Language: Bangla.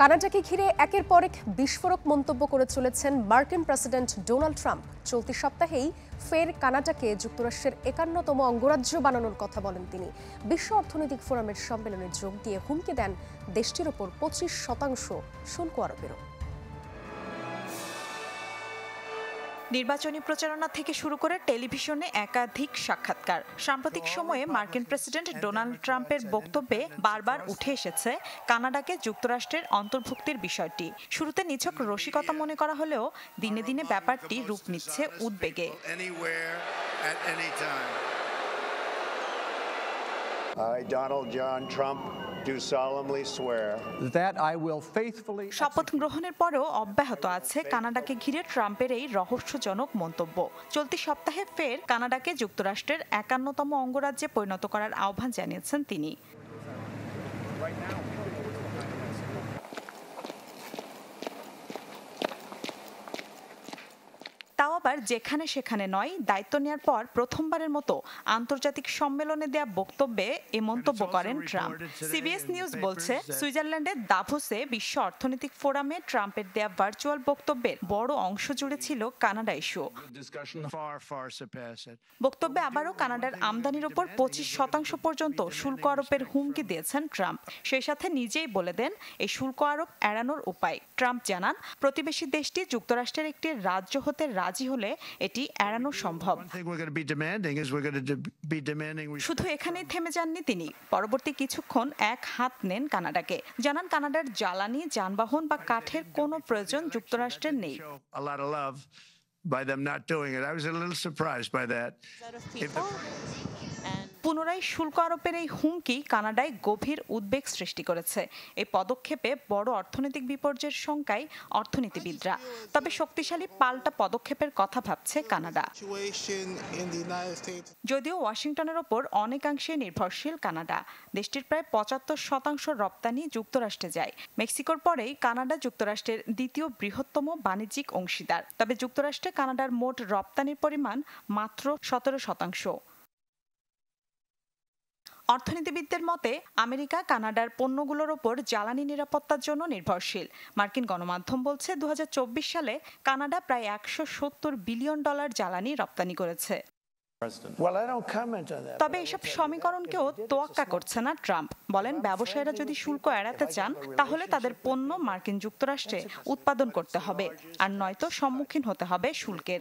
কানাডাকে ঘিরে একের পর এক বিস্ফোরক মন্তব্য করে চলেছেন মার্কিন প্রেসিডেন্ট ডোনাল্ড ট্রাম্প। চলতি সপ্তাহেই ফের কানাডাকে যুক্তরাষ্ট্রের ৫১তম অঙ্গরাজ্য বানানোর কথা বলেন তিনি। বিশ্ব অর্থনৈতিক ফোরামের সম্মেলনে যোগ দিয়ে হুমকি দেন দেশটির ওপর ২৫% শুল্ক আরোপেরও। নির্বাচনী প্রচারণা থেকে শুরু করে টেলিভিশনে একাধিক সাক্ষাৎকার। সাম্প্রতিক সময়ে মার্কিন প্রেসিডেন্ট ডোনাল্ড ট্রাম্পের বক্তব্যে বারবার উঠে এসেছে কানাডাকে যুক্তরাষ্ট্রের অন্তর্ভুক্তির বিষয়টি। শুরুতে নিছক রসিকতা মনে করা হলেও দিনে দিনে ব্যাপারটি রূপ নিচ্ছে উদ্বেগে। I, Donald John Trump, do solemnly swear that I will faithfully শপথ গ্রহণের পরেও অব্যাহত আছে কানাডাকে ঘিরে ট্রাম্পের এই রহস্যজনক মন্তব্য। চলতি সপ্তাহে ফের কানাডাকে যুক্তরাষ্ট্রের ৫১তম অঙ্গরাজ্যে পরিণত করার আহ্বান জানিয়েছেন তিনি। তাও আবার যেখানে সেখানে নয়, দায়িত্ব নেওয়ার পর প্রথমবারের মতো আন্তর্জাতিক সম্মেলনে দেয়া বক্তব্যে এ মন্তব্য করেন ট্রাম্প। সিবিএস নিউজ বলছে, সুইজারল্যান্ডের দাভোসে বিশ্ব অর্থনৈতিক ফোরামে ট্রাম্পের দেয়া ভার্চুয়াল বক্তব্যের বড় অংশ জুড়ে ছিল কানাডা ইস্যু। বক্তব্যে আবারও কানাডার আমদানির ওপর ২৫% পর্যন্ত শুল্ক আরোপের হুমকি দিয়েছেন ট্রাম্প। সেই সাথে নিজেই বলে দেন এই শুল্ক আরোপ এড়ানোর উপায়। ট্রাম্প জানান, প্রতিবেশী দেশটি যুক্তরাষ্ট্রের একটি রাজ্য হতে রাজি হলে এটি এড়ানো সম্ভব। শুধু এখানেই থেমে যাননি তিনি। পরবর্তী কিছুক্ষণ এক হাত নেন কানাডাকে। জানান, কানাডার জ্বালানি, যানবাহন বা কাঠের কোনো প্রয়োজন যুক্তরাষ্ট্রের নেই। পুনরায় শুল্ক আরোপের এই হুমকি কানাডায় গভীর উদ্বেগ সৃষ্টি করেছে। এই পদক্ষেপে বড় অর্থনৈতিক বিপর্যয়ের শঙ্কায় অর্থনীতিবিদরা। তবে শক্তিশালী পাল্টা পদক্ষেপের কথা ভাবছে কানাডা। যদিও ওয়াশিংটনের ওপর অনেকাংশে নির্ভরশীল কানাডা, দেশটির প্রায় ৭৫% রপ্তানি যুক্তরাষ্ট্রে যায়। মেক্সিকোর পরেই কানাডা যুক্তরাষ্ট্রের দ্বিতীয় বৃহত্তম বাণিজ্যিক অংশীদার। তবে যুক্তরাষ্ট্রে কানাডার মোট রপ্তানির পরিমাণ মাত্র ১৭%। অর্থনীতিবিদদের মতে, আমেরিকা কানাডার পণ্যগুলোর ওপর জ্বালানি নিরাপত্তার জন্য নির্ভরশীল। মার্কিন গণমাধ্যম বলছে, ২০২৪ সালে কানাডা প্রায় $১৭০ বিলিয়ন জ্বালানি রপ্তানি করেছে। তবে এসব সমীকরণকেও তোয়াক্কা করছে না ট্রাম্প। বলেন, ব্যবসায়ীরা যদি শুল্ক এড়াতে চান তাহলে তাদের পণ্য মার্কিন যুক্তরাষ্ট্রে উৎপাদন করতে হবে, আর নয়তো সম্মুখীন হতে হবে শুল্কের।